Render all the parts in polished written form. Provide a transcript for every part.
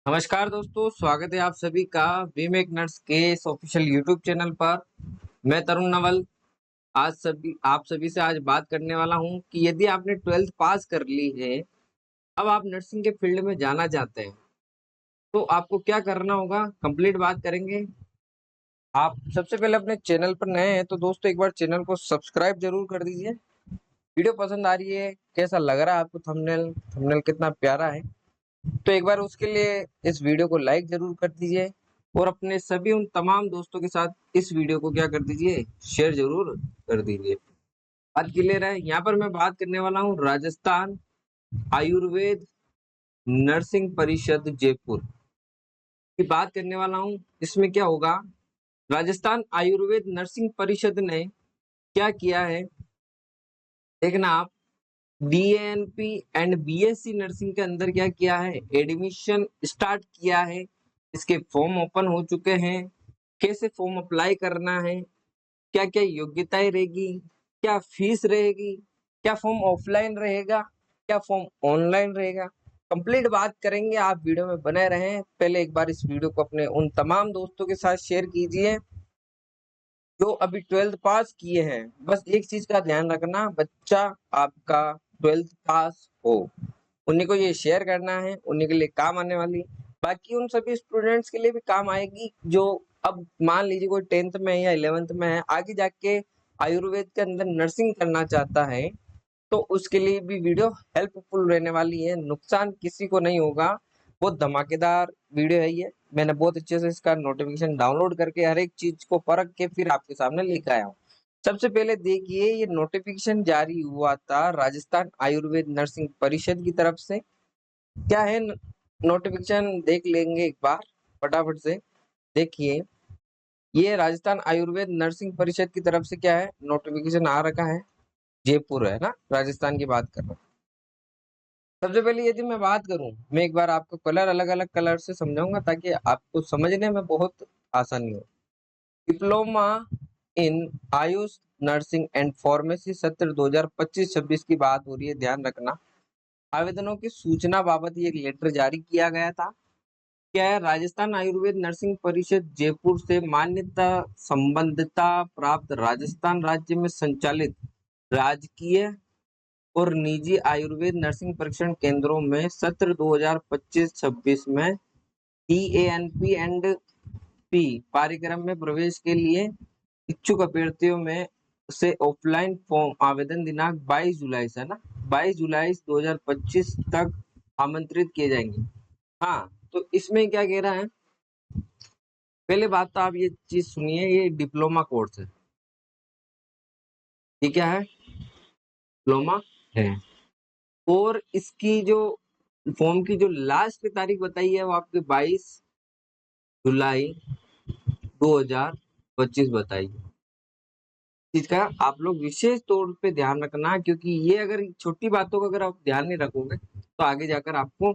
नमस्कार दोस्तों, स्वागत है आप सभी का बीमेक नर्स के इस ऑफिशियल यूट्यूब चैनल पर। मैं तरुण नवल आप सभी से आज बात करने वाला हूं कि यदि आपने 12th पास कर ली है, अब आप नर्सिंग के फील्ड में जाना चाहते हैं, तो आपको क्या करना होगा, कंप्लीट बात करेंगे। आप सबसे पहले अपने चैनल पर नए हैं तो दोस्तों एक बार चैनल को सब्सक्राइब जरूर कर दीजिए। वीडियो पसंद आ रही है, कैसा लग रहा है आपको थंबनेल थंबनेल कितना प्यारा है, तो एक बार उसके लिए इस वीडियो को लाइक जरूर कर दीजिए और अपने सभी उन तमाम दोस्तों के साथ इस वीडियो को क्या कर दीजिए, शेयर जरूर कर दीजिए। बात क्लियर है। यहाँ पर मैं बात करने वाला हूँ राजस्थान आयुर्वेद नर्सिंग परिषद जयपुर की बात करने वाला हूँ। इसमें क्या होगा, राजस्थान आयुर्वेद नर्सिंग परिषद ने क्या किया है, देखना आप। डीएनपी एंड बीएससी नर्सिंग के अंदर क्या किया है, एडमिशन स्टार्ट किया है। इसके फॉर्म ओपन हो चुके हैं। कैसे फॉर्म अप्लाई करना है, क्या क्या योग्यताएं रहेगी, क्या फीस रहेगी, क्या फॉर्म ऑफलाइन रहेगा, क्या फॉर्म ऑनलाइन रहेगा, कंप्लीट बात करेंगे। आप वीडियो में बने रहें। पहले एक बार इस वीडियो को अपने उन तमाम दोस्तों के साथ शेयर कीजिए जो अभी 12th पास किए हैं। बस एक चीज का ध्यान रखना, बच्चा आपका 12th पास हो, उन्हीं को ये शेयर करना है, उन्हीं के लिए काम आने वाली। बाकी उन सभी स्टूडेंट्स के लिए भी काम आएगी जो अब मान लीजिए कोई 10th में है या 11th में है, आगे जाके आयुर्वेद के अंदर नर्सिंग करना चाहता है, तो उसके लिए भी वीडियो हेल्पफुल रहने वाली है। नुकसान किसी को नहीं होगा। बहुत धमाकेदार वीडियो है ये। मैंने बहुत अच्छे से इसका नोटिफिकेशन डाउनलोड करके हर एक चीज को परख के फिर आपके सामने लेकर आया हूँ। सबसे पहले देखिए, ये नोटिफिकेशन जारी हुआ था राजस्थान आयुर्वेद नर्सिंग परिषद की तरफ से। क्या है नोटिफिकेशन, देख लेंगे एक बार फटाफट से। देखिए, ये राजस्थान आयुर्वेद नर्सिंग परिषद की तरफ से क्या है, नोटिफिकेशन आ रखा है। जयपुर है ना, राजस्थान की बात कर रहा हूँ। सबसे पहले यदि मैं बात करूं, मैं एक बार आपको कलर अलग अलग कलर से समझाऊंगा ताकि आपको समझने में बहुत आसानी हो। Diploma in Ayush nursing and pharmacy सत्र 2025-26 की बात हो रही है, ध्यान रखना। आवेदनों की सूचना बाबत ये एक लेटर जारी किया गया था। क्या है, राजस्थान आयुर्वेद नर्सिंग परिषद जयपुर से मान्यता संबद्धता प्राप्त राजस्थान राज्य में संचालित राजकीय और निजी आयुर्वेद नर्सिंग प्रशिक्षण केंद्रों में सत्र 2025-26 में डीएएनपी एंड पी कार्यक्रम में प्रवेश के लिए इच्छुक अभ्यर्थियों में से ऑफलाइन फॉर्म आवेदन दिनांक 22 जुलाई से, है ना, 22 जुलाई 2025 तक आमंत्रित किए जाएंगे। हाँ, तो इसमें क्या कह रहा है, पहले बात तो आप ये चीज सुनिए, ये डिप्लोमा कोर्स है। ये क्या है, डिप्लोमा है। और इसकी जो फॉर्म की जो लास्ट की तारीख बताई है वो आपके 22 जुलाई 2025 बताई है। चीज का आप लोग विशेष तौर पे ध्यान रखना, क्योंकि ये अगर छोटी बातों का अगर आप ध्यान नहीं रखोगे तो आगे जाकर आपको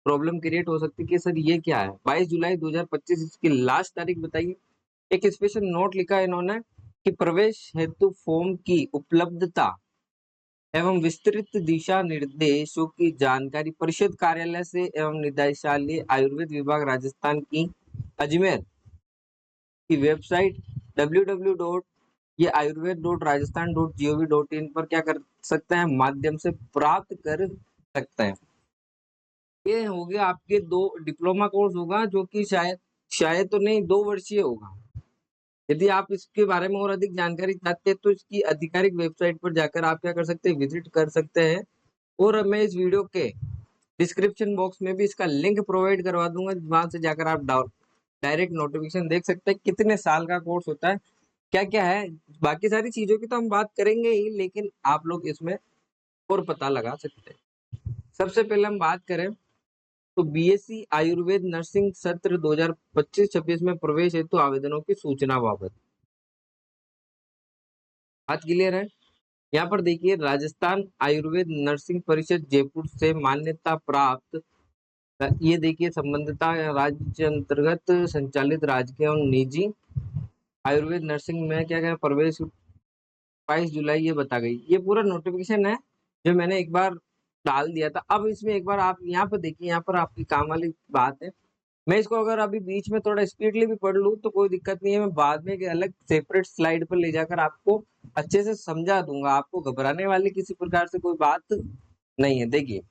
प्रॉब्लम क्रिएट हो सकती है कि सर ये क्या है। 22 जुलाई 2025 इसकी लास्ट तारीख बताइए। एक स्पेशल नोट लिखा है इन्होंने कि प्रवेश हेतु फॉर्म की उपलब्धता एवं विस्तृत दिशा निर्देशों की जानकारी परिषद कार्यालय से एवं निदेशालय आयुर्वेद विभाग राजस्थान की अजमेर की वेबसाइट www. ये ayurved.rajasthan.gov.in पर क्या कर सकते हैं, माध्यम से प्राप्त कर सकते हैं। ये हो गया आपके दो डिप्लोमा कोर्स होगा, जो कि शायद शायद तो नहीं, 2 वर्षीय होगा। यदि आप इसके बारे में और अधिक जानकारी चाहते हैं तो इसकी आधिकारिक वेबसाइट पर जाकर आप क्या कर सकते हैं, विजिट कर सकते हैं। और मैं इस वीडियो के डिस्क्रिप्शन बॉक्स में भी इसका लिंक प्रोवाइड करवा दूंगा, वहां से जाकर आप डायरेक्ट नोटिफिकेशन देख सकते हैं कितने साल का कोर्स होता है, क्या क्या है। बाकी सारी चीजों की तो हम बात करेंगे ही, लेकिन आप लोग इसमें और पता लगा सकते हैं। सबसे पहले हम बात करें तो बीएससी आयुर्वेद नर्सिंग सत्र 2025-26 में प्रवेश हेतु आवेदनों की सूचना बाबत बात क्लियर है। यहाँ पर देखिए, राजस्थान आयुर्वेद नर्सिंग परिषद जयपुर से मान्यता प्राप्त, ये देखिए संबद्धता राज्य अंतर्गत संचालित राजकीय और निजी आयुर्वेद नर्सिंग में क्या क्या प्रवेश 22 जुलाई ये बता गई। ये पूरा नोटिफिकेशन है जो मैंने एक बार डाल दिया था। अब इसमें एक बार आप यहाँ पर देखिए, यहाँ पर आपकी काम वाली बात है मैं इसको अगर अभी बीच में थोड़ा स्पीडली भी पढ़ लूँ तो कोई दिक्कत नहीं है, मैं बाद में एक अलग सेपरेट स्लाइड पर ले जाकर आपको अच्छे से समझा दूंगा। आपको घबराने वाली किसी प्रकार से कोई बात नहीं है। देखिए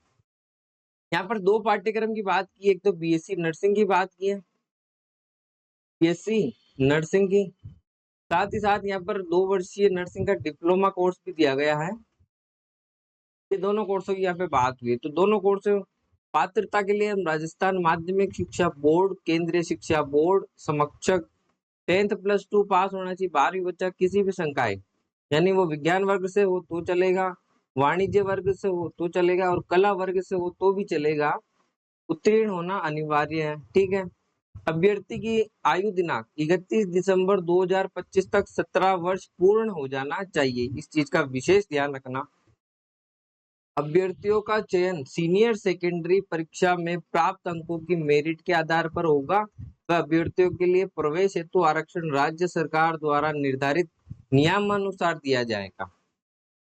यहाँ पर दो पाठ्यक्रम की बात की, एक तो बीएससी नर्सिंग की बात की है, बीएससी नर्सिंग की, साथ ही साथ यहाँ पर 2 वर्षीय नर्सिंग का डिप्लोमा कोर्स भी दिया गया है। ये दोनों कोर्सों की यहाँ पे बात हुई है। तो दोनों कोर्स पात्रता के लिए हम राजस्थान माध्यमिक शिक्षा बोर्ड, केंद्रीय शिक्षा बोर्ड समकक्ष 10th+2 पास होना चाहिए। 12वीं बच्चा किसी भी संकाय यानी वो विज्ञान वर्ग से हो तो चलेगा, वाणिज्य वर्ग से हो तो चलेगा और कला वर्ग से हो तो भी चलेगा, उत्तीर्ण होना अनिवार्य है। ठीक है। अभ्यर्थी की आयु दिनांक 31 दिसंबर 2025 तक 17 वर्ष पूर्ण हो जाना चाहिए। इस चीज का विशेष ध्यान रखना। अभ्यर्थियों का चयन सीनियर सेकेंडरी परीक्षा में प्राप्त अंकों की मेरिट के आधार पर होगा। वह अभ्यर्थियों के लिए प्रवेश हेतु आरक्षण राज्य सरकार द्वारा निर्धारित नियमानुसार दिया जाएगा।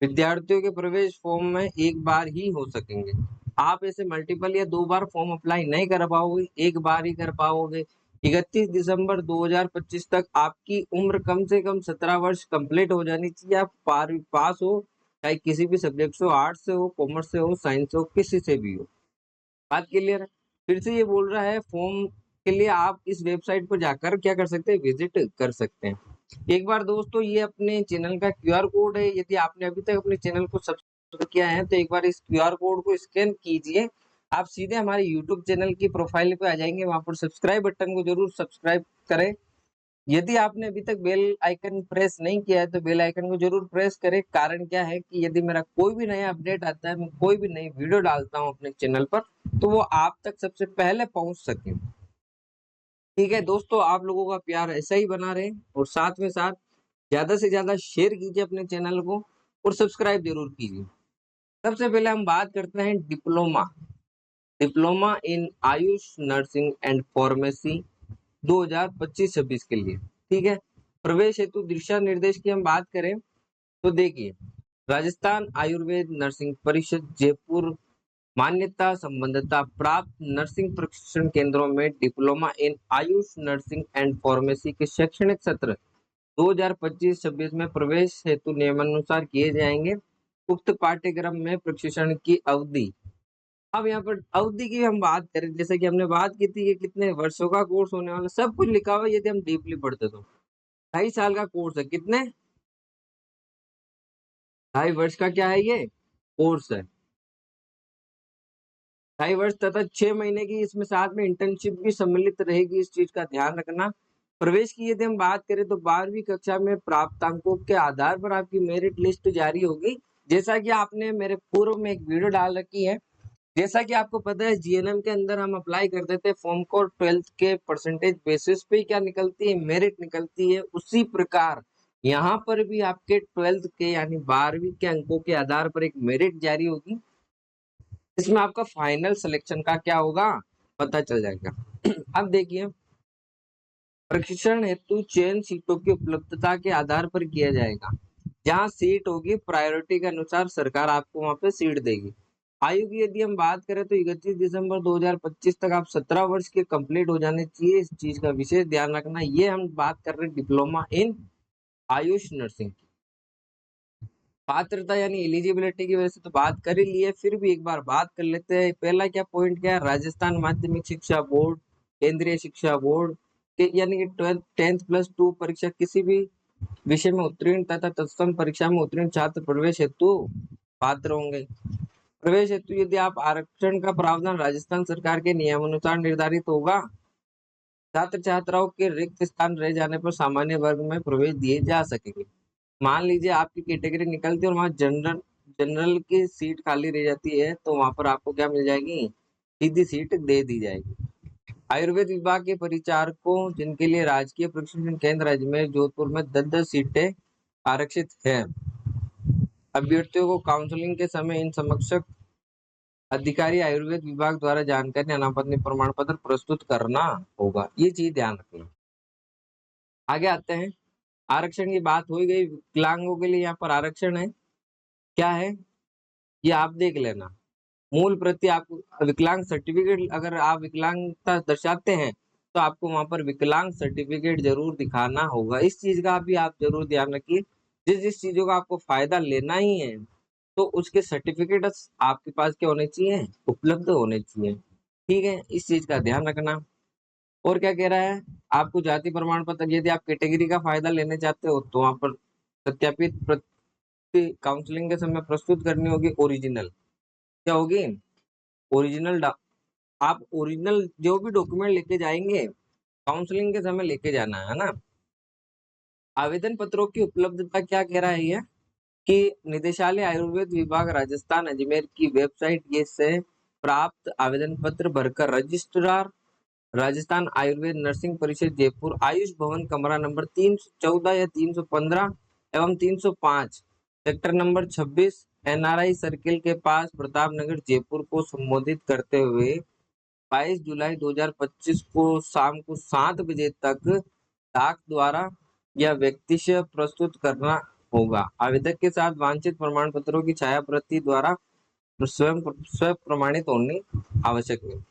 विद्यार्थियों के प्रवेश फॉर्म में एक बार ही हो सकेंगे। आप ऐसे मल्टीपल या 2 बार फॉर्म अप्लाई नहीं कर पाओगे, एक बार ही कर पाओगे। 31 दिसंबर 2025 तक आपकी उम्र कम से कम 17 वर्ष कंप्लीट हो जानी चाहिए। आप पास हो, चाहे किसी भी सब्जेक्ट से हो, आर्ट्स से हो, कॉमर्स से हो, साइंस से हो, किसी से भी हो। बात क्लियर है। फिर से ये बोल रहा है फॉर्म के लिए आप इस वेबसाइट पर जाकर क्या कर सकते हैं, विजिट कर सकते हैं। एक बार दोस्तों ये अपने चैनल का क्यूआर कोड है, यदि आपने अभी तक अपने चैनल को सब्सक्राइब किया है तो एक बार इस क्यूआर कोड को स्कैन कीजिए। आप सीधे हमारे यूट्यूब चैनल की प्रोफाइल पे आ जाएंगे, वहां पर सब्सक्राइब बटन को जरूर सब्सक्राइब करें। यदि आपने अभी तक बेल आइकन प्रेस नहीं किया है तो बेल आइकन को जरूर प्रेस करें। कारण क्या है कि यदि मेरा कोई भी नया अपडेट आता है, मैं कोई भी नई वीडियो डालता हूँ अपने चैनल पर, तो वो आप तक सबसे पहले पहुंच सके। ठीक है दोस्तों, आप लोगों का प्यार ऐसा ही बना रहे और साथ में साथ ज्यादा से ज्यादा शेयर कीजिए अपने चैनल को और सब्सक्राइब जरूर कीजिए। सबसे पहले हम बात करते हैं diploma diploma in Ayush nursing and pharmacy 2025-26 के लिए। ठीक है। प्रवेश हेतु दिशा निर्देश की हम बात करें तो देखिए, राजस्थान आयुर्वेद नर्सिंग परिषद जयपुर मान्यता संबद्धता प्राप्त नर्सिंग प्रशिक्षण केंद्रों में diploma in Ayush nursing and pharmacy के शैक्षणिक सत्र 2025-26 में प्रवेश हेतु नियमानुसार किए जाएंगे। उक्त पाठ्यक्रम में प्रशिक्षण की अवधि, अब यहाँ पर अवधि की हम बात करें, जैसे कि हमने बात की थी कि कितने वर्षों का कोर्स होने वाला, सब कुछ लिखा हुआ है। यदि हम डीपली पढ़ते तो 2.5 साल का कोर्स है। कितने? 2.5 वर्ष का क्या है ये कोर्स है। 2.5 वर्ष तथा 6 महीने की इसमें साथ में इंटर्नशिप भी सम्मिलित रहेगी। इस चीज का ध्यान रखना। प्रवेश की यदि हम बात करें तो 12वीं कक्षा में प्राप्त अंकों के आधार पर आपकी मेरिट लिस्ट जारी होगी। जैसा कि आपने मेरे पूर्व में एक वीडियो डाल रखी है, जैसा कि आपको पता है जीएनएम के अंदर हम अप्लाई कर देते हैं फॉर्म को 12th के परसेंटेज बेसिस पे क्या निकलती है, मेरिट निकलती है। उसी प्रकार यहाँ पर भी आपके 12th के यानी 12वीं के अंकों के आधार पर एक मेरिट जारी होगी। इसमें आपका फाइनल सिलेक्शन का क्या होगा पता चल जाएगा। अब देखिए, प्रशिक्षण हेतु चयन सीटों की उपलब्धता के आधार पर किया जाएगा। जहां सीट होगी प्रायोरिटी के अनुसार सरकार आपको वहां पे सीट देगी। आयु की यदि हम बात करें तो 31 दिसंबर 2025 तक आप 17 वर्ष के कंप्लीट हो जाने चाहिए। इस चीज का विशेष ध्यान रखना। ये हम बात कर रहे हैं डिप्लोमा इन आयुष नर्सिंग की। पात्रता यानी एलिजिबिलिटी की वजह से तो बात कर ही ली है, फिर भी एक बार बात कर लेते हैं। पहला क्या पॉइंट क्या है, राजस्थान माध्यमिक शिक्षा बोर्ड, केंद्रीय शिक्षा बोर्ड के यानी कि 10th+2 परीक्षा किसी भी विषय में उत्तीर्ण तथा तत्सम परीक्षा में उत्तीर्ण छात्र प्रवेश हेतु पात्र होंगे। प्रवेश हेतु यदि आप आरक्षण का प्रावधान राजस्थान सरकार के नियमानुसार निर्धारित होगा। छात्र छात्राओं के रिक्त स्थान रह जाने पर सामान्य वर्ग में प्रवेश दिए जा सकेंगे। मान लीजिए आपकी कैटेगरी निकलती है और वहां जनरल जनरल की सीट खाली रह जाती है तो वहां पर आपको क्या मिल जाएगी, सीधी सीट दे दी जाएगी। आयुर्वेद विभाग के परिचारकों जिनके लिए राजकीय प्रशिक्षण केंद्र अजमेर जोधपुर में 10-10 सीटें आरक्षित है। अभ्यर्थियों को काउंसलिंग के समय इन समकक्ष अधिकारी आयुर्वेद विभाग द्वारा जानकारी अनापत्ति प्रमाण पत्र प्रस्तुत करना होगा। ये चीज ध्यान रखना। आगे आते हैं, आरक्षण की बात हो गई। विकलांगों के लिए यहाँ पर आरक्षण है, क्या है ये आप देख लेना। मूल प्रति आपको विकलांग सर्टिफिकेट, अगर आप विकलांगता दर्शाते हैं तो आपको वहां पर विकलांग सर्टिफिकेट जरूर दिखाना होगा। इस चीज का भी आप जरूर ध्यान रखिए। जिस जिस चीजों का आपको फायदा लेना ही है तो उसके सर्टिफिकेट आपके पास क्या होने चाहिए, उपलब्ध होने चाहिए। ठीक है, इस चीज का ध्यान रखना। और क्या कह रहा है, आपको जाति प्रमाण पत्र, यदि आप कैटेगरी का फायदा लेने चाहते हो तो वहां पर सत्यापित प्रति काउंसलिंग के समय प्रस्तुत करनी होगी ओरिजिनल। क्या होगी, ओरिजिनल। आप ओरिजिनल जो भी डॉक्यूमेंट लेके जाएंगे काउंसलिंग के समय लेके जाना है ना। आवेदन पत्रों की उपलब्धता क्या कह रहा है ये, कि निदेशालय आयुर्वेद विभाग राजस्थान अजमेर की वेबसाइट ये से प्राप्त आवेदन पत्र भरकर रजिस्ट्रार राजस्थान आयुर्वेद नर्सिंग परिषद जयपुर, आयुष भवन, कमरा नंबर 314 या 315 एवं 305, सेक्टर नंबर 26, एनआरआई सर्किल के पास, प्रताप नगर, जयपुर को संबोधित करते हुए 22 जुलाई 2025 को शाम को 7 बजे तक डाक द्वारा या व्यक्ति से प्रस्तुत करना होगा। आवेदक के साथ वांछित प्रमाण पत्रों की छाया प्रति द्वारा स्वयं स्व प्रमाणित होनी आवश्यक है।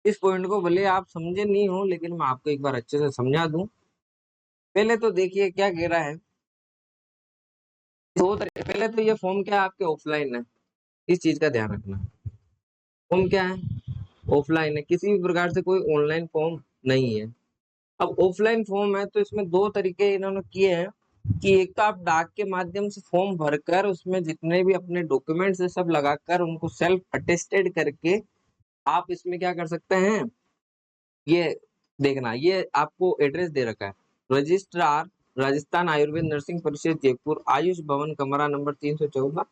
इस पॉइंट को भले आप समझे नहीं हो लेकिन मैं आपको एक बार अच्छे से समझा दूं। पहले तो देखिए क्या कह रहा है, पहले तो ये फॉर्म क्या है, आपके ऑफलाइन है, इस चीज का ध्यान रखना। फॉर्म क्या है, ऑफलाइन है, किसी भी प्रकार से कोई ऑनलाइन फॉर्म नहीं है। अब ऑफलाइन फॉर्म है तो इसमें दो तरीके इन्होंने किए हैं, कि एक तो आप डाक के माध्यम से फॉर्म भरकर उसमें जितने भी अपने डॉक्यूमेंट्स है सब लगाकर उनको सेल्फ अटेस्टेड करके आप इसमें क्या कर सकते हैं, ये देखना, ये आपको एड्रेस दे रखा है, रजिस्ट्रार राजस्थान आयुर्वेद नर्सिंग परिषद जयपुर, आयुष भवन, कमरा नंबर 314,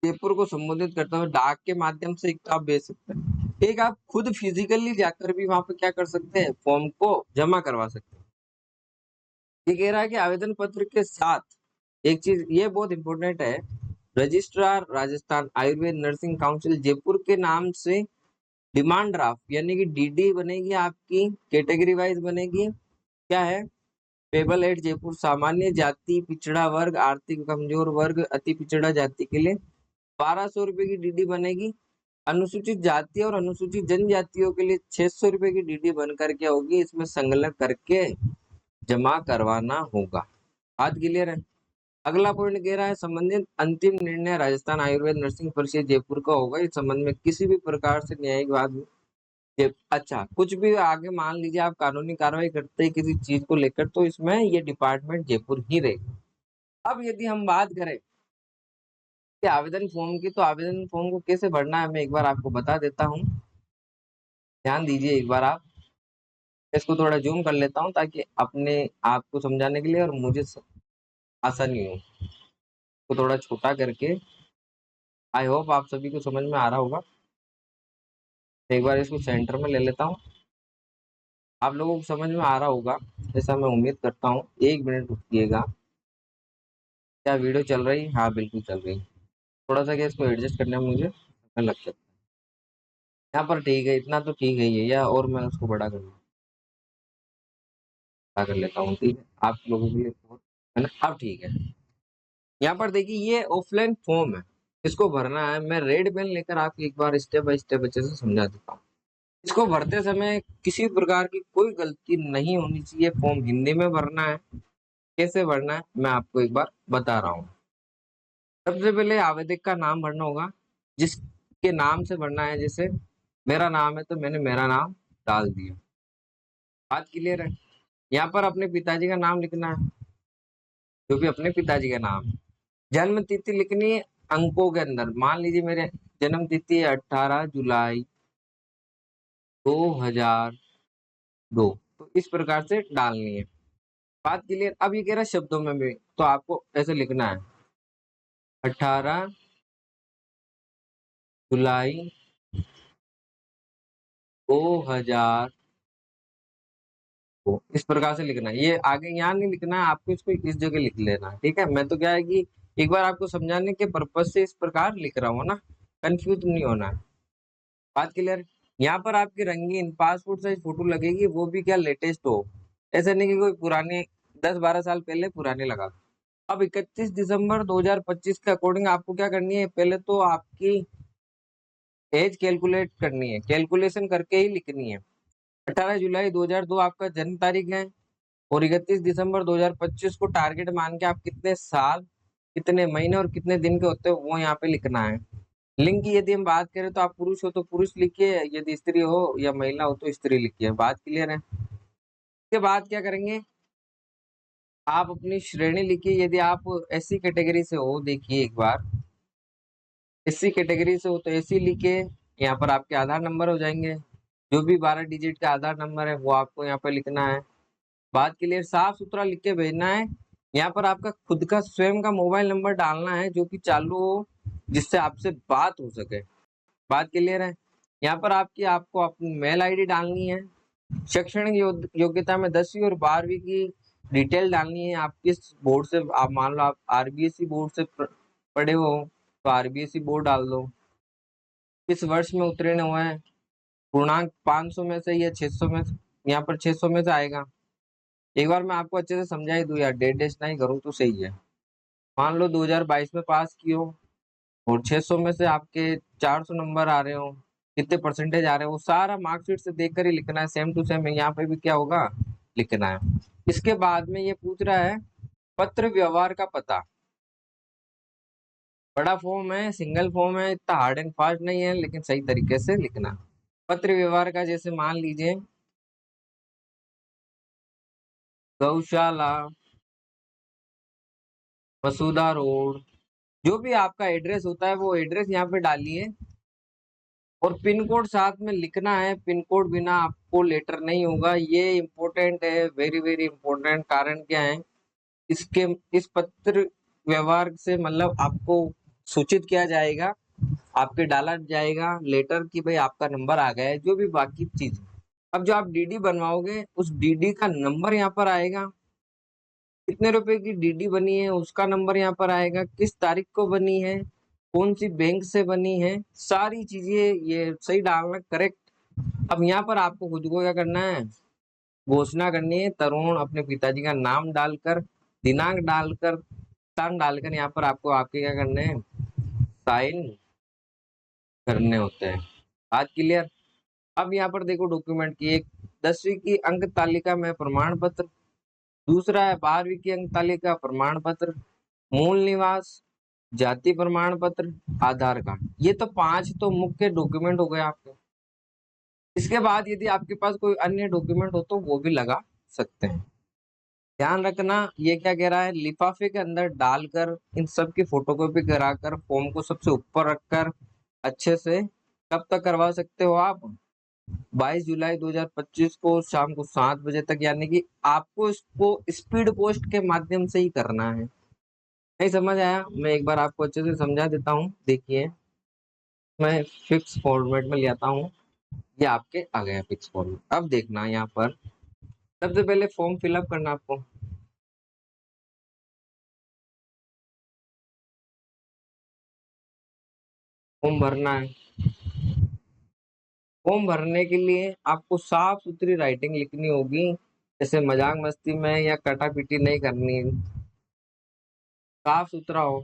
जयपुर को संबोधित करता हुए डाक के माध्यम से एक तो आप भेज सकते हैं, एक आप खुद फिजिकली जाकर भी वहां पे क्या कर सकते हैं, फॉर्म को जमा करवा सकते हैं। ये कह रहा है कि आवेदन पत्र के साथ एक चीज ये बहुत इंपॉर्टेंट है, registrar Rajasthan Ayurveda nursing council Jaipur के नाम से डिमांड ड्राफ्ट यानी कि डीडी बनेगी, आपकी कैटेगरी वाइज बनेगी। क्या है, पेबल एट जयपुर, सामान्य जाति, पिछड़ा वर्ग, आर्थिक कमजोर वर्ग, अति पिछड़ा जाति के लिए 1200 रुपए की डीडी बनेगी। अनुसूचित जाति और अनुसूचित जनजातियों के लिए 600 रुपए की डीडी बनकर क्या होगी, इसमें संलग्न करके जमा करवाना होगा। बात क्लियर है। अगला पॉइंट कह रहा है, संबंधित अंतिम निर्णय राजस्थान आयुर्वेद नर्सिंग परिषद जयपुर का होगा। इस संबंध में किसी भी प्रकार से न्यायिक वाद अच्छा कुछ भी आगे मान लीजिए आप कानूनी कार्रवाई करते हैं किसी चीज को लेकर तो इसमें ये डिपार्टमेंट जयपुर ही रहेगा। अब यदि हम बात करें कि आवेदन फॉर्म की, तो आवेदन फॉर्म को कैसे भरना है मैं एक बार आपको बता देता हूँ, ध्यान दीजिए एक बार आप। इसको थोड़ा जूम कर लेता हूँ ताकि अपने आपको समझाने के लिए और मुझे आसानी हो। तो थोड़ा छोटा करके, आई होप आप सभी को समझ में आ रहा होगा। एक बार इसको सेंटर में ले लेता हूँ, आप लोगों को समझ में आ रहा होगा ऐसा मैं उम्मीद करता हूँ। 1 मिनट रुकिएगा। क्या वीडियो चल रही, हाँ बिल्कुल चल रही। थोड़ा सा क्या इसको एडजस्ट करने में मुझे समय लग सकता है। यहाँ पर ठीक है, इतना तो ठीक है ये, या और मैं उसको बड़ा कर लेता हूँ। ठीक है, आप लोगों के लिए बहुत है ना, अब ठीक है। यहाँ पर देखिए ये ऑफलाइन फॉर्म है, इसको भरना है। मैं रेड पेन लेकर आपको एक बार स्टेप बाय स्टेप अच्छे से समझा देता हूँ। इसको भरते समय किसी प्रकार की कोई गलती नहीं होनी चाहिए। फॉर्म हिंदी में भरना है। कैसे भरना है मैं आपको एक बार बता रहा हूँ। सबसे पहले आवेदक का नाम भरना होगा, जिसके नाम से भरना है। जैसे मेरा नाम है तो मैंने मेरा नाम डाल दिया। बात क्लियर है। यहाँ पर अपने पिताजी का नाम लिखना है, जो भी अपने पिताजी का नाम है। जन्म तिथि लिखनी है अंकों के अंदर। मान लीजिए मेरे जन्म तिथि है 18 जुलाई 2002, तो इस प्रकार से डालनी है। बात क्लियर। अब ये कह रहा है शब्दों में भी, तो आपको ऐसे लिखना है 18 जुलाई 2002, इस प्रकार से लिखना है। ये आगे यहाँ नहीं लिखना है आपको, इसको इस जगह लिख लेना है। ठीक है, मैं तो क्या है कि एक बार आपको समझाने के पर्पज से इस प्रकार लिख रहा हूँ ना, कंफ्यूज नहीं होना है। बात क्लियर। यहाँ पर आपकी रंगीन पासपोर्ट साइज फोटो लगेगी, वो भी क्या लेटेस्ट हो, ऐसा नहीं कि कोई पुराने 10-12 साल पहले पुराने लगा। अब 31 दिसंबर 2025 के अकॉर्डिंग आपको क्या करनी है, पहले तो आपकी एज कैलकुलेट करनी है, कैलकुलेशन करके ही लिखनी है। 18 जुलाई 2002 आपका जन्म तारीख है और 31 दिसंबर 2025 को टारगेट मान के आप कितने साल, कितने महीने और कितने दिन के होते हो वो यहाँ पे लिखना है। लिंग की यदि हम बात करें तो आप पुरुष हो तो पुरुष लिखिए, यदि स्त्री हो या महिला हो तो स्त्री लिखिए। बात क्लियर है? इसके बाद क्या करेंगे, आप अपनी श्रेणी लिखिए। यदि आप एससी कैटेगरी से हो, देखिए एक बार एससी कैटेगरी से हो तो एससी लिखिए। यहाँ पर आपके आधार नंबर हो जाएंगे, जो भी 12 डिजिट का आधार नंबर है वो आपको यहाँ पर लिखना है। बात क्लियर? साफ सुथरा लिख के भेजना है। यहाँ पर आपका खुद का स्वयं का मोबाइल नंबर डालना है जो कि चालू हो, जिससे आपसे बात हो सके। बात क्लियर है? यहाँ पर आपको अपनी मेल आईडी डालनी है। शैक्षणिक योग्यता में 10वीं और 12वीं की डिटेल डालनी है। आप किस बोर्ड से, आप मान लो आप आरबीएसई बोर्ड से पढ़े हो तो आरबीएसई बोर्ड डाल दो। किस वर्ष में उत्तीर्ण हुए हैं, पूर्णांक 500 में से या 600 में से, यहाँ पर 600 में से आएगा। एक बार मैं आपको अच्छे से समझा ही दूं यार, डेट डेश नहीं करूँ तो सही है। मान लो 2022 में पास की हो और 600 में से आपके 400 नंबर आ रहे हो, कितने परसेंटेज आ रहे हो, वो सारा मार्कशीट से देख कर ही लिखना है। सेम टू सेम यहाँ पे भी क्या होगा, लिखना है। इसके बाद में ये पूछ रहा है पत्र व्यवहार का पता। बड़ा फॉर्म है, सिंगल फॉर्म है, इतना हार्ड एंड फास्ट नहीं है, लेकिन सही तरीके से लिखना। पत्र व्यवहार का जैसे मान लीजिए गौशाला, मसूदा रोड, जो भी आपका एड्रेस होता है वो एड्रेस यहाँ पे डालिए और पिन कोड साथ में लिखना है। पिन कोड बिना आपको लेटर नहीं होगा, ये इम्पोर्टेंट है, वेरी वेरी इम्पोर्टेंट। कारण क्या है, इसके इस पत्र व्यवहार से मतलब आपको सूचित किया जाएगा, आपके डाला जाएगा लेटर कि भाई आपका नंबर आ गया है, जो भी बाकी चीज। अब जो आप डीडी बनवाओगे उस डीडी का नंबर यहाँ पर आएगा, कितने रुपए की डीडी बनी है उसका नंबर यहाँ पर आएगा, किस तारीख को बनी है, कौन सी बैंक से बनी है, सारी चीजें ये सही डालना, करेक्ट। अब यहाँ पर आपको खुद को क्या करना है, घोषणा करनी है। तरुण अपने पिताजी का नाम डालकर, दिनांक डालकर, स्थान डालकर यहाँ पर आपको आपके क्या करने हैं, साइन करने होते हैं। बात क्लियर? अब यहाँ पर देखो डॉक्यूमेंट की, एक 10वीं की अंक तालिका में प्रमाण पत्र, दूसरा है 12वीं की अंक तालिका प्रमाण पत्र, मूल निवास, जाति प्रमाण पत्र, आधार कार्ड। ये तो 5 तो मुख्य डॉक्यूमेंट हो गए आपके। इसके बाद यदि आपके पास कोई अन्य डॉक्यूमेंट हो तो वो भी लगा सकते हैं। ध्यान रखना ये क्या कह रहा है, लिफाफे के अंदर डालकर इन सब की फोटोकॉपी कराकर फॉर्म को सबसे ऊपर रखकर अच्छे से कब तक करवा सकते हो आप, 22 जुलाई 2025 को शाम को 7 बजे तक। यानी कि आपको इसको स्पीड पोस्ट के माध्यम से ही करना है। नहीं समझ आया? मैं एक बार आपको अच्छे से समझा देता हूँ। देखिए मैं फिक्स फॉर्मेट में ले आता हूँ, ये आपके आ गया फिक्स फॉर्मेट। अब देखना यहाँ पर सबसे पहले फॉर्म फिलअप करना, आपको फॉर्म भरना है। फॉर्म भरने के लिए आपको साफ सुथरी राइटिंग लिखनी होगी, जैसे मजाक मस्ती में या कटा पीटी नहीं करनी, साफ सुथरा हो।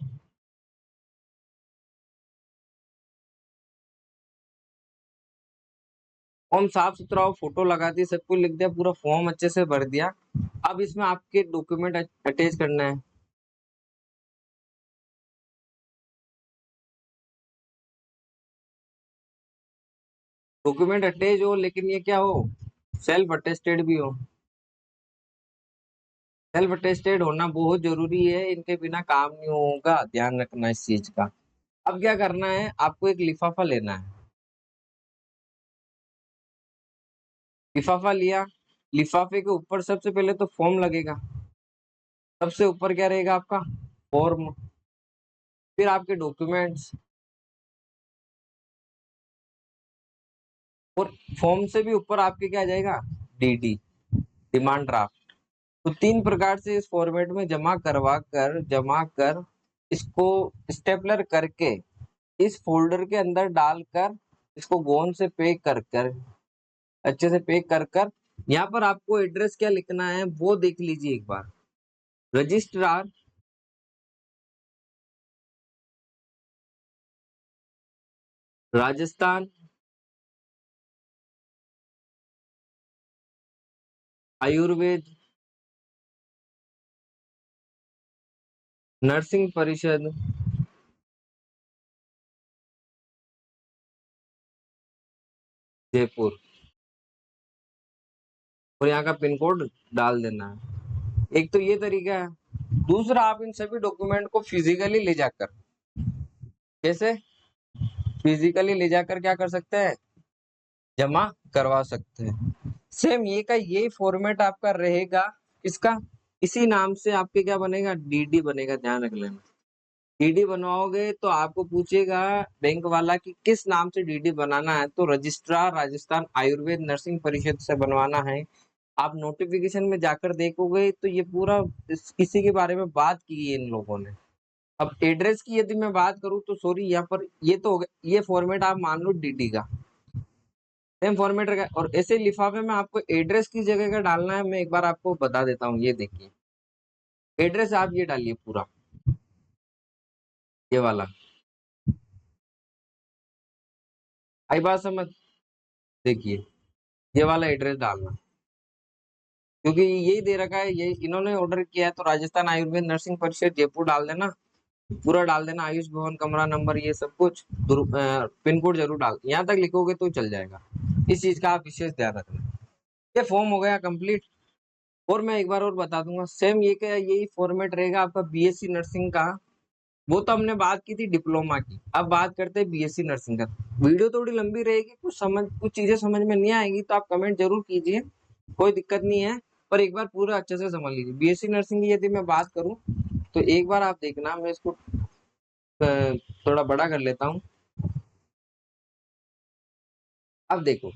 फॉर्म साफ सुथरा हो, फोटो लगा दी, सब कुछ लिख दिया, पूरा फॉर्म अच्छे से भर दिया। अब इसमें आपके डॉक्यूमेंट अटैच करना है। डॉक्यूमेंट अटैच हो लेकिन ये क्या हो, सेल्फ अटेस्टेड भी हो। सेल्फ अटेस्टेड होना बहुत जरूरी है, इनके बिना काम नहीं होगा, ध्यान रखना इस चीज का। अब क्या करना है, आपको एक लिफाफा लेना है। लिफाफा लिया, लिफाफे के ऊपर सबसे पहले तो फॉर्म लगेगा, सबसे ऊपर क्या रहेगा आपका, फॉर्म, फिर आपके डॉक्यूमेंट्स, और फॉर्म से भी ऊपर आपके क्या आ जाएगा, डीडी, डिमांड ड्राफ्ट। तो 3 प्रकार से इस फॉर्मेट में जमा कर इसको स्टेपलर करके इस फोल्डर के अंदर डालकर इसको गोंद से पैक कर कर, अच्छे से पैक कर कर, यहाँ पर आपको एड्रेस क्या लिखना है वो देख लीजिए एक बार। रजिस्ट्रार, राजस्थान आयुर्वेद नर्सिंग परिषद जयपुर, और यहाँ का पिन कोड डाल देना है। एक तो ये तरीका है। दूसरा, आप इन सभी डॉक्यूमेंट को फिजिकली ले जाकर, कैसे फिजिकली ले जाकर क्या कर सकते हैं, जमा करवा सकते हैं। सेम ये का ये फॉर्मेट आपका रहेगा। इसका इसी नाम से आपके क्या बनेगा, डीडी बनेगा, ध्यान रख लेना। डीडी बनवाओगे तो आपको पूछेगा बैंक वाला कि किस नाम से डीडी बनाना है, तो रजिस्ट्रार राजस्थान आयुर्वेद नर्सिंग परिषद से बनवाना है। आप नोटिफिकेशन में जाकर देखोगे तो ये पूरा इसी के बारे में बात की है इन लोगों ने। अब एड्रेस की यदि मैं बात करूं तो सॉरी, यहाँ पर ये तो हो गया, ये फॉर्मेट आप मान लो डीडी का सेम फॉर्मेट रहेगा। और ऐसे लिफाफे में आपको एड्रेस किस जगह का डालना है, मैं एक बार आपको बता देता हूँ। ये देखिए, एड्रेस आप ये डालिए पूरा, ये वाला। आई बात समझ, देखिए ये वाला एड्रेस डालना, क्योंकि यही दे रखा है, ये इन्होंने ऑर्डर किया है। तो राजस्थान आयुर्वेद नर्सिंग परिषद जयपुर डाल देना, पूरा डाल देना, आयुष भवन कमरा नंबर ये सब कुछ, पिन कोड जरूर डाल, यहाँ तक लिखोगे तो चल जाएगा। इस चीज का आप विशेष ध्यान रखना। ये फॉर्म हो गया कंप्लीट। और मैं एक बार और बता दूंगा, सेम ये क्या, यही फॉर्मेट रहेगा आपका बीएससी नर्सिंग का। वो तो हमने बात की थी डिप्लोमा की, अब बात करते हैं बीएससी नर्सिंग का। वीडियो थोड़ी लंबी रहेगी, कुछ चीजें समझ में नहीं आएगी तो आप कमेंट जरूर कीजिए, कोई दिक्कत नहीं है। पर एक बार पूरा अच्छे से समझ लीजिए। बीएससी नर्सिंग की यदि मैं बात करूं तो एक बार आप देखना, मैं इसको थोड़ा बड़ा कर लेता हूँ। अब देखो,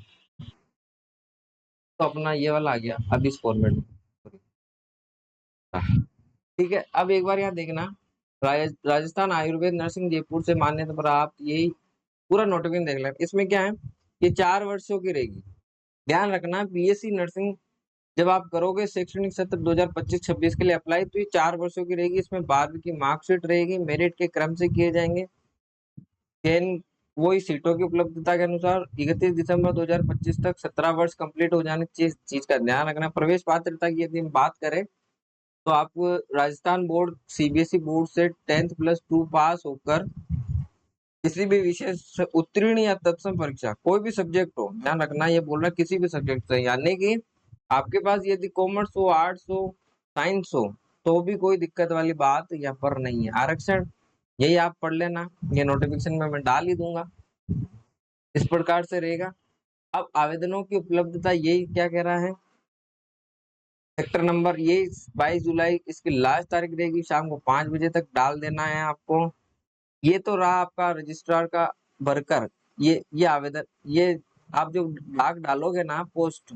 तो अपना ये वाला आ गया अब इस फॉर्मेट में, ठीक है। अब एक बार यहाँ देखना, राजस्थान आयुर्वेद नर्सिंग जयपुर से मान्यता प्राप्त, यही पूरा नोटिफिकेशन देख लेना। इसमें क्या है, ये 4 वर्षों की रहेगी। ध्यान रखना, बीएससी नर्सिंग जब आप करोगे शैक्षणिक सत्र 2025-26 के लिए अप्लाई, तो ये 4 वर्षों की रहेगी। इसमें 12वीं की मार्कशीट रहेगी, मेरिट के क्रम से किए जाएंगे चयन, वही सीटों की उपलब्धता के अनुसार। 31 दिसंबर 2025 तक 17 वर्ष कंप्लीट हो जाने की चीज का ध्यान रखना। प्रवेश पात्रता की यदि हम बात करें तो आप राजस्थान बोर्ड सीबीएसई बोर्ड से 10th+2 पास होकर किसी भी विषय से उत्तीर्ण या तत्सम परीक्षा, कोई भी सब्जेक्ट हो, ध्यान रखना ये बोल रहा है किसी भी सब्जेक्ट से, यानी कि आपके पास यदि कॉमर्स हो, आर्ट्स हो, साइंस हो, तो भी कोई दिक्कत वाली बात यहाँ पर नहीं है। आरक्षण यही आप पढ़ लेना, ये नोटिफिकेशन में मैं डाल ही दूंगा, इस प्रकार से रहेगा। अब आवेदनों की उपलब्धता यही क्या कह रहा है, सेक्टर नंबर ये 22 जुलाई इसकी लास्ट तारीख रहेगी, शाम को 5 बजे तक डाल देना है आपको। ये तो रहा आपका रजिस्ट्रार का वर्कर, ये आवेदन, ये आप जो डाक डालोगे ना पोस्ट,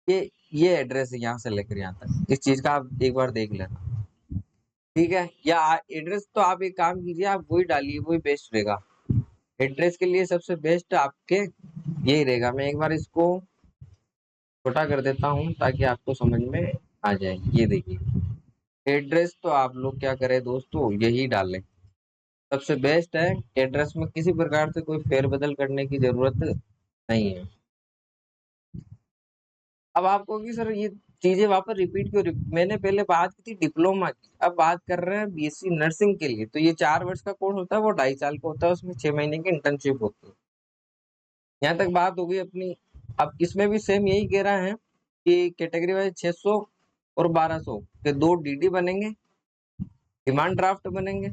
ये एड्रेस है यहाँ से लेकर यहाँ तक, इस चीज का आप एक बार देख लेना, ठीक है। या एड्रेस तो आप एक काम कीजिए, आप वही डालिए, वही बेस्ट रहेगा। एड्रेस के लिए सबसे बेस्ट आपके यही रहेगा। मैं एक बार इसको छोटा कर देता हूँ ताकि आपको समझ में आ जाए। ये देखिए, एड्रेस तो आप लोग क्या करें दोस्तों, यही डालें, सबसे बेस्ट है। एड्रेस में किसी प्रकार से कोई फेरबदल करने की जरूरत नहीं है। अब आपको कि सर ये चीजें वापस रिपीट क्यों, मैंने पहले बात की थी डिप्लोमा की, अब बात कर रहे हैं बीएससी नर्सिंग के लिए। तो ये 4 वर्ष का कोर्स होता है, वो 2.5 साल का होता है, उसमें 6 महीने की इंटर्नशिप होती है। यहाँ तक बात हो गई अपनी। अब इसमें भी सेम यही कह रहा है कि कैटेगरी वाइज 600 और 1200 के 2 डीडी बनेंगे, डिमांड ड्राफ्ट बनेंगे।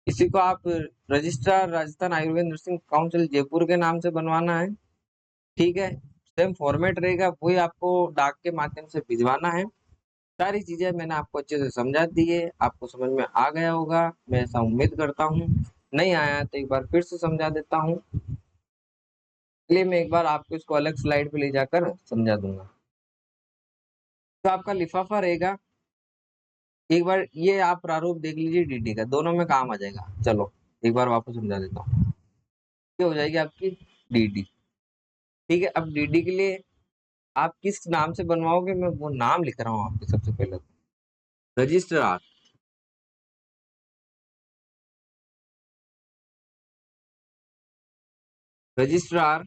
इसी को आप registrar Rajasthan Ayurveda nursing council Jaipur के नाम से बनवाना है, ठीक है। सेम फॉर्मेट रहेगा, वही आपको डाक के माध्यम से भिजवाना है। सारी चीजें मैंने आपको अच्छे से समझा दी है, आपको समझ में आ गया होगा, मैं ऐसा उम्मीद करता हूँ। नहीं आया तो एक बार फिर से समझा देता हूँ, इसलिए मैं एक बार आपको इसको अलग स्लाइड पे ले जाकर समझा दूंगा। तो आपका लिफाफा रहेगा, एक बार ये आप प्रारूप देख लीजिए डीडी का, दोनों में काम आ जाएगा। चलो एक बार वापस समझा देता हूँ। ये हो जाएगी आपकी डीडी, ठीक है। अब डीडी के लिए आप किस नाम से बनवाओगे, मैं वो नाम लिख रहा हूँ आपके सबसे पहले, रजिस्ट्रार रजिस्ट्रार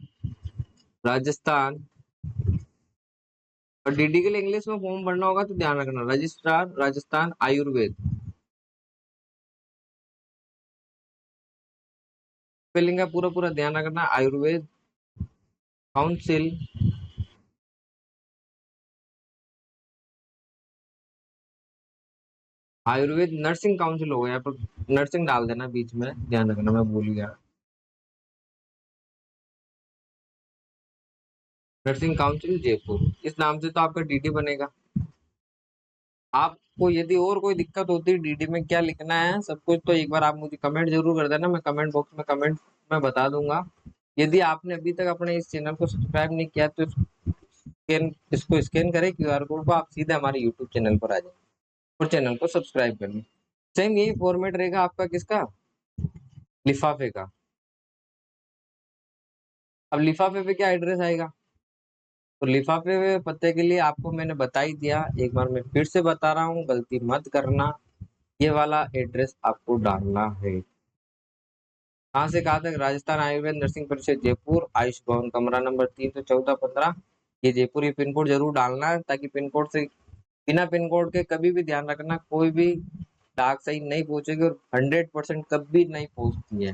राजस्थान, और डीडी के लिए इंग्लिश में फॉर्म भरना होगा तो ध्यान रखना, रजिस्ट्रार राजस्थान आयुर्वेद। स्पेलिंग का पूरा पूरा ध्यान रखना, Ayurveda council, Ayurveda nursing council हो गया, पर नर्सिंग डाल देना बीच में, ध्यान रखना, मैं भूल गया। नर्सिंग काउंसिल जयपुर, इस नाम से तो आपका डीडी बनेगा। आपको यदि और कोई दिक्कत होती है डीडी में क्या लिखना है सब कुछ, तो एक बार आप मुझे कमेंट जरूर कर देना, मैं कमेंट बॉक्स में कमेंट में बता दूंगा। यदि आपने अभी तक अपने इस चैनल को सब्सक्राइब नहीं किया तो इसको स्कैन करें क्यूआर कोड को, आप सीधे हमारे यूट्यूब चैनल पर आ जाए और चैनल को सब्सक्राइब कर लें। सेम यही फॉर्मेट रहेगा आपका किसका, लिफाफे का। अब लिफाफे पे क्या एड्रेस आएगा, तो लिफाफे में पते के लिए आपको मैंने बता ही दिया, एक बार मैं फिर से बता रहा हूँ, गलती मत करना। ये वाला एड्रेस आपको डालना है। कहाँ से कहाँ तक, राजस्थान आयुर्वेद नर्सिंग परिषद जयपुर, आयुष भवन, कमरा नंबर 314-15, ये जयपुर। ये पिन कोड जरूर डालना है, ताकि पिन कोड से, बिना पिन कोड के कभी भी ध्यान रखना कोई भी डाक सही नहीं पहुंचेगी, और 100% कभी नहीं पहुंचती है।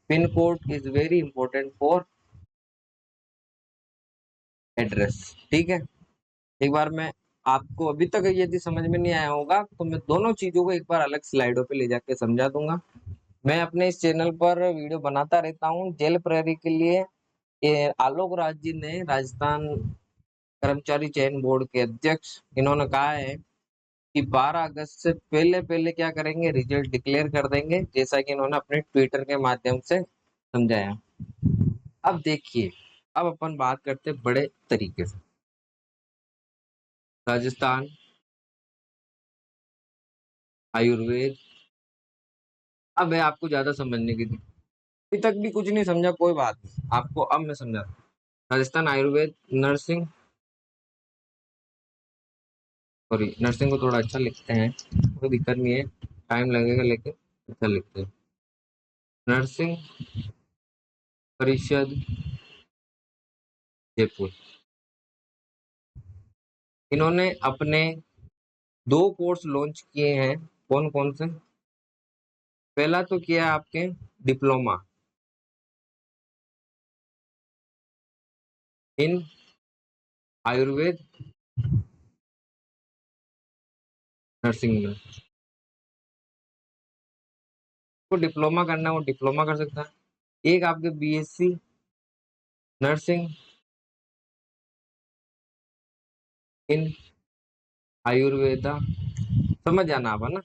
Pin code is very important for address, ठीक है। एक बार मैं आपको, अभी तक यदि समझ में नहीं आया होगा तो मैं दोनों चीजों को एक बार अलग स्लाइडों पे ले जाके समझा दूंगा। मैं अपने इस चैनल पर वीडियो बनाता रहता हूँ जेल प्रहरी के लिए। ये आलोक राज जी ने, राजस्थान कर्मचारी चयन बोर्ड के अध्यक्ष, इन्होंने कहा है कि 12 अगस्त से पहले पहले क्या करेंगे, रिजल्ट डिक्लेयर कर देंगे, जैसा कि इन्होंने अपने ट्विटर के माध्यम से समझाया। अब देखिए, अब अपन बात करते हैं बड़े तरीके से। राजस्थान आयुर्वेद, अब है आपको ज्यादा समझने की, अभी तक भी कुछ नहीं समझा, कोई बात नहीं, आपको अब मैं समझा। Rajasthan Ayurveda nursing, sorry, nursing को थोड़ा अच्छा लिखते हैं, कोई दिक्कत नहीं है, टाइम लगेगा लेकिन अच्छा लिखते हैं। नर्सिंग परिषद जयपुर, इन्होंने अपने 2 कोर्स लॉन्च किए हैं। कौन कौन से, पहला तो किया आपके डिप्लोमा इन आयुर्वेद नर्सिंग में, को डिप्लोमा करना है वो डिप्लोमा कर सकता है। एक आपके बीएससी नर्सिंग इन आयुर्वेदा, समझ जाना आप, है ना,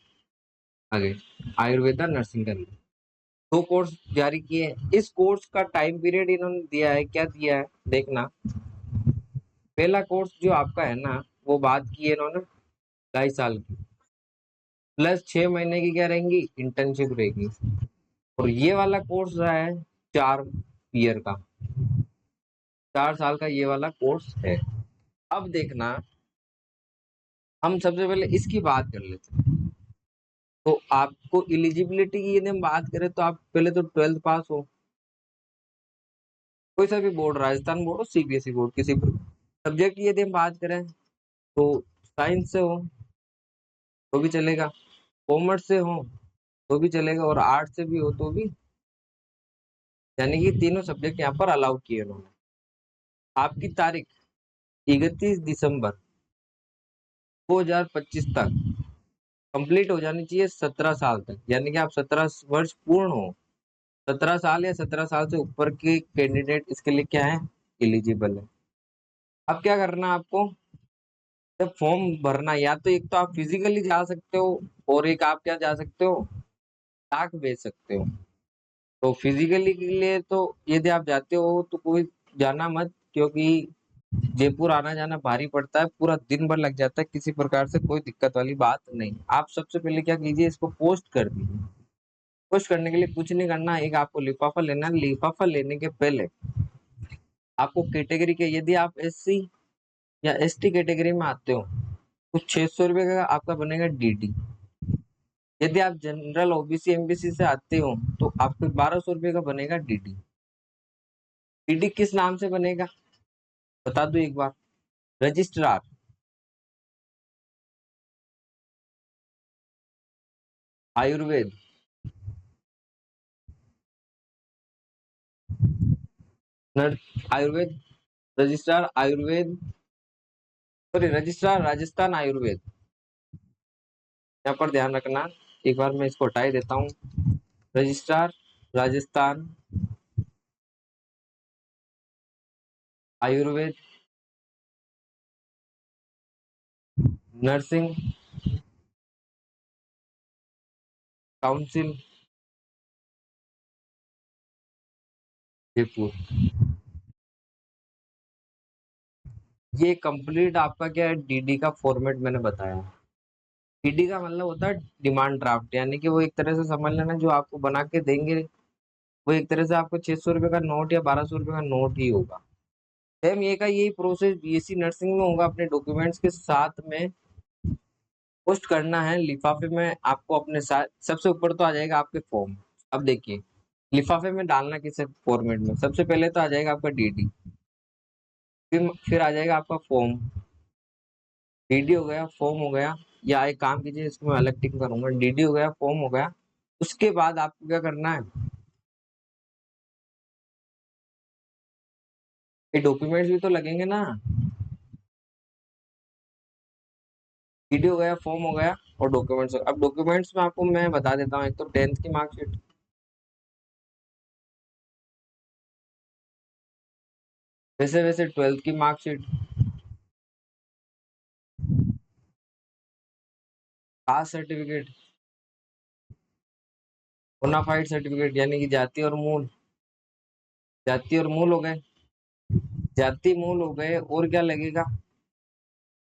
आगे आयुर्वेदा नर्सिंग करनी, 2 कोर्स जारी किए हैं। इस कोर्स का टाइम पीरियड इन्होंने दिया है, क्या दिया है देखना। पहला कोर्स जो आपका है ना, वो बात की है इन्होंने 2.5 साल की, प्लस 6 महीने की क्या रहेंगी, इंटर्नशिप रहेगी। और ये वाला कोर्स रहा है 4 ईयर का, 4 साल का ये वाला कोर्स है। अब देखना, हम सबसे पहले इसकी बात कर लेते हैं। तो आपको एलिजिबिलिटी की यदि हम बात करें तो आप पहले तो 12th पास हो, कोई सा भी बोर्ड, राजस्थान बोर्ड हो, सीबीएसई बोर्ड, किसी भी सब्जेक्ट की यदि हम बात करें तो साइंस से हो तो भी चलेगा, कॉमर्स से हो तो भी चलेगा, और आर्ट्स से भी हो तो भी, यानी कि तीनों सब्जेक्ट यहाँ पर अलाउ किए उन्होंने। आपकी तारीख 31 दिसंबर 2025 तक कंप्लीट हो जानी चाहिए, 17 साल तक, यानी कि आप 17 वर्ष पूर्ण हो। 17 साल या 17 साल से ऊपर के कैंडिडेट इसके लिए क्या है, एलिजिबल है। अब क्या करना है आपको, जब फॉर्म भरना, या तो एक तो आप फिजिकली जा सकते हो, और एक आप क्या जा सकते हो, डाक भेज सकते हो। तो फिजिकली के लिए तो यदि आप जाते हो तो कोई जाना मत, क्योंकि जयपुर आना जाना भारी पड़ता है, पूरा दिन भर लग जाता है, किसी प्रकार से कोई दिक्कत वाली बात नहीं। आप सबसे पहले क्या कीजिए, इसको पोस्ट कर दीजिए। पोस्ट करने के लिए कुछ नहीं करना, एक आपको लिफाफा लेना है। लिफाफा लेने के पहले आपको कैटेगरी के, यदि आप एससी या एसटी कैटेगरी में आते हो तो 600 रुपये का आपका बनेगा डीडी। यदि आप जनरल ओबीसी एमबीसी से आते हो तो आपको 1200 रुपये का बनेगा डीडी। डीडी किस नाम से बनेगा बता दो एक बार। Registrar, Ayurveda, Ayurveda, registrar Ayurveda, sorry registrar Rajasthan Ayurveda. यहाँ पर ध्यान रखना, एक बार मैं इसको हटा ही देता हूँ। Registrar Rajasthan Ayurveda nursing council Jaipur. ये कंप्लीट आपका क्या है, डीडी का फॉर्मेट मैंने बताया। डीडी का मतलब होता है डिमांड ड्राफ्ट, यानी कि वो एक तरह से समझ लेना जो आपको बना के देंगे वो एक तरह से आपको 600 रुपये का नोट या 1200 रुपये का नोट ही होगा। सेम ये का यही प्रोसेस बीएससी नर्सिंग में होगा। अपने डॉक्यूमेंट्स के साथ में पोस्ट करना है लिफाफे में। आपको अपने साथ सबसे ऊपर तो आ जाएगा आपके फॉर्म। अब देखिए लिफाफे में डालना किस फॉर्मेट में, सबसे पहले तो आ जाएगा आपका डीडी, फिर आ जाएगा आपका फॉर्म। डीडी हो गया, फॉर्म हो गया, या एक काम कीजिए इसको मैं अलग टिक करूंगा। डीडी हो गया, फॉर्म हो गया, उसके बाद आपको क्या करना है, ये डॉक्यूमेंट्स भी तो लगेंगे ना। डीडी हो गया, फॉर्म हो गया और डॉक्यूमेंट्स। अब डॉक्यूमेंट्स में आपको मैं बता देता हूँ, एक तो 10th की मार्कशीट, वैसे वैसे 12th की marksheet, caste certificate, bonafide certificate यानी कि जाति और मूल, जाति और मूल हो गए, जाति मूल हो गए, और क्या लगेगा,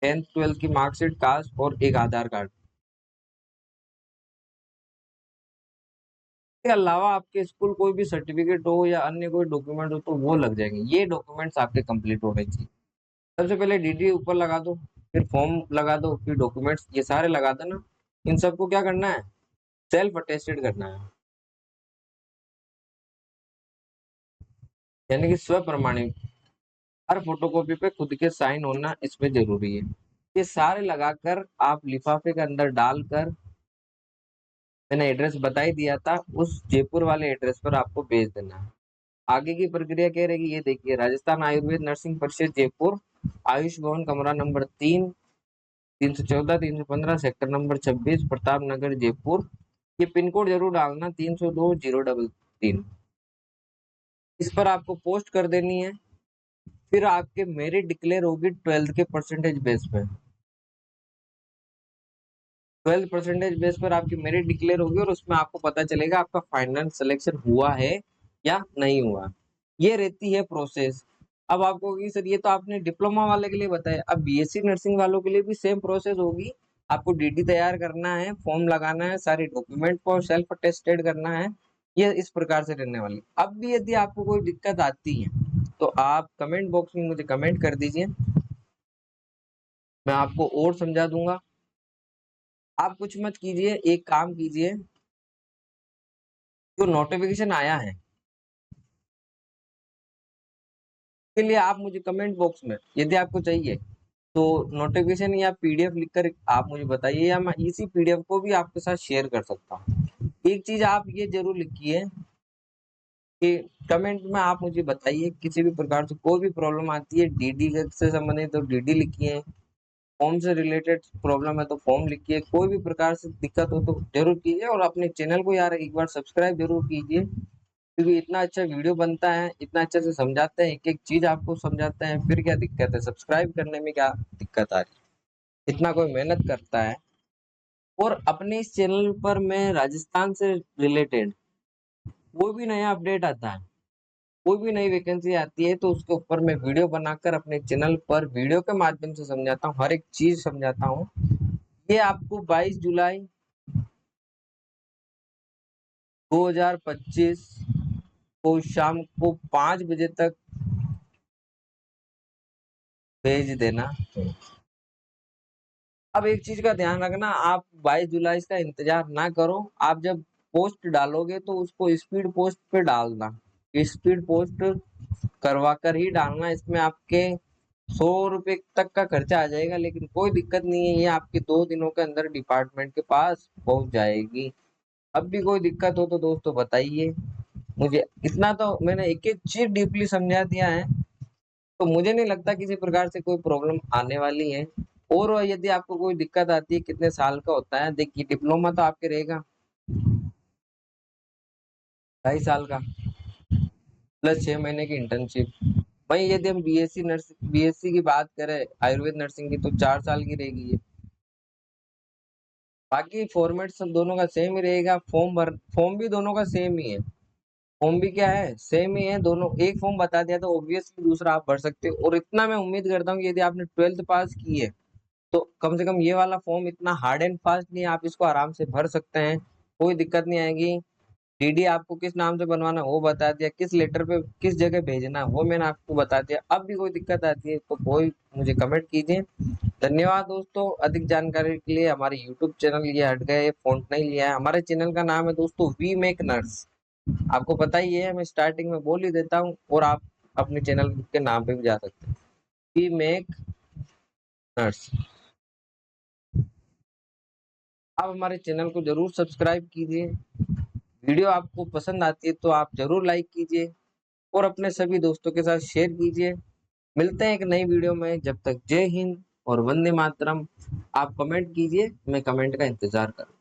10th 12th की मार्कशीट, कास्ट और एक आधार कार्ड। के अलावा आपके स्कूल कोई भी सर्टिफिकेट हो या अन्य कोई डॉक्यूमेंट हो तो वो लग जाएंगे। ये डॉक्यूमेंट्स आपके कंप्लीट होने चाहिए। सबसे पहले डीडी ऊपर लगा दो, फिर फॉर्म लगा दो, फिर डॉक्यूमेंट्स, ये सारे लगा देना। इन सबको क्या करना है, सेल्फ अटेस्टेड करना है, यानी कि स्व प्रमाणित। हर फोटोकॉपी पे खुद के साइन होना इसमें जरूरी है। ये सारे लगाकर आप लिफाफे के अंदर डालकर, मैंने एड्रेस बता ही दिया था, उस जयपुर वाले एड्रेस पर आपको भेज देना है। आगे की प्रक्रिया क्या रहेगी ये देखिए। राजस्थान आयुर्वेद नर्सिंग परिषद जयपुर, आयुष भवन कमरा number 3, 314 315 sector number 26 Pratap Nagar Jaipur. ये पिन कोड जरूर डालना 302-033। इस पर आपको पोस्ट कर देनी है। फिर आपके मेरिट डिक्लेयर होगी 12th के परसेंटेज बेस पे। 12th परसेंटेज बेस पर आपकी मेरिट डिक्लेयर होगी और उसमें आपको पता चलेगा आपका फाइनल सिलेक्शन हुआ है या नहीं हुआ। ये रहती है प्रोसेस। अब आपको कि सर ये तो आपने डिप्लोमा वाले के लिए बताया, अब बीएससी नर्सिंग वालों के लिए भी सेम प्रोसेस होगी। आपको डीडी तैयार करना है, फॉर्म लगाना है, सारे डॉक्यूमेंट को सेल्फ अटेस्टेड करना है। ये इस प्रकार से रहने वाली। अब भी यदि आपको कोई दिक्कत आती है तो आप कमेंट बॉक्स में मुझे कमेंट कर दीजिए, मैं आपको और समझा दूंगा। आप कुछ मत कीजिए, एक काम कीजिए, जो नोटिफिकेशन आया है के लिए आप मुझे कमेंट बॉक्स में यदि आपको चाहिए तो नोटिफिकेशन या पीडीएफ लिखकर आप मुझे बताइए, या मैं इसी पीडीएफ को भी आपके साथ शेयर कर सकता हूँ। एक चीज आप ये जरूर लिखिए कि कमेंट में आप मुझे बताइए किसी भी प्रकार से कोई भी प्रॉब्लम आती है डीडी से संबंधित तो डीडी लिखिए, फॉर्म से रिलेटेड प्रॉब्लम है तो फॉर्म लिखिए, कोई भी प्रकार से दिक्कत हो तो जरूर कीजिए। और अपने चैनल को यार एक बार सब्सक्राइब जरूर कीजिए, क्योंकि इतना अच्छा वीडियो बनता है, इतना अच्छे से समझाते हैं, एक एक चीज आपको समझाते हैं, फिर क्या दिक्कत है, सब्सक्राइब करने में क्या दिक्कत आ रही है, इतना कोई मेहनत करता है। और अपने इस चैनल पर मैं राजस्थान से रिलेटेड कोई भी नया अपडेट आता है, कोई भी नई वैकेंसी आती है तो उसके ऊपर मैं वीडियो बनाकर अपने चैनल पर वीडियो के माध्यम से समझाता हूँ, हर एक चीज समझाता हूँ। ये आपको 22 जुलाई 2025 को शाम को 5 बजे तक भेज देना। अब एक चीज का ध्यान रखना, आप 22 जुलाई का इंतजार ना करो। आप जब पोस्ट डालोगे तो उसको स्पीड पोस्ट पे डालना। स्पीड पोस्ट करवा कर ही डालना। इसमें आपके 100 रुपए तक का खर्चा आ जाएगा, लेकिन कोई दिक्कत नहीं है, ये आपके 2 दिनों के अंदर डिपार्टमेंट के पास पहुंच जाएगी। अब भी कोई दिक्कत हो तो दोस्तों बताइए मुझे। इतना तो मैंने एक एक चीज डीपली समझा दिया है, तो मुझे नहीं लगता किसी प्रकार से कोई प्रॉब्लम आने वाली है। और यदि आपको कोई दिक्कत आती है, कितने साल का होता है, देखिए डिप्लोमा तो आपके रहेगा 2.5 साल का, प्लस 6 महीने की इंटर्नशिप। वहीं यदि हम बीएससी की बात करें आयुर्वेद नर्सिंग की, तो 4 साल की रहेगी ये। बाकी फॉर्मेट सब दोनों का सेम ही रहेगा। फॉर्म भी दोनों का सेम ही है। फॉर्म भी क्या है, सेम ही है दोनों। एक फॉर्म बता दिया तो ऑब्वियसली दूसरा आप भर सकते हो। और इतना मैं उम्मीद करता हूँ कि यदि आपने 12th पास की है तो कम से कम ये वाला फॉर्म इतना हार्ड एंड फास्ट नहीं है, आप इसको आराम से भर सकते हैं, कोई दिक्कत नहीं आएगी। डीडी आपको किस नाम से बनवाना है वो बता दिया, किस लेटर पे किस जगह भेजना है वो मैंने आपको बता दिया। अब भी कोई दिक्कत आती है तो कोई मुझे कमेंट कीजिए। धन्यवाद दोस्तों। अधिक जानकारी के लिए हमारे यूट्यूब चैनल, ये हट गए फ़ॉन्ट नहीं लिया है, हमारे चैनल का नाम है दोस्तों वी मेक नर्स। आपको पता ही है, मैं स्टार्टिंग में बोल ही देता हूँ, और आप अपने चैनल के नाम पे भी जा सकते हैं, वी मेक नर्स। आप हमारे चैनल को जरूर सब्सक्राइब कीजिए। वीडियो आपको पसंद आती है तो आप जरूर लाइक कीजिए और अपने सभी दोस्तों के साथ शेयर कीजिए। मिलते हैं एक नई वीडियो में, जब तक जय हिंद और वंदे मातरम। आप कमेंट कीजिए, मैं कमेंट का इंतजार करूँ।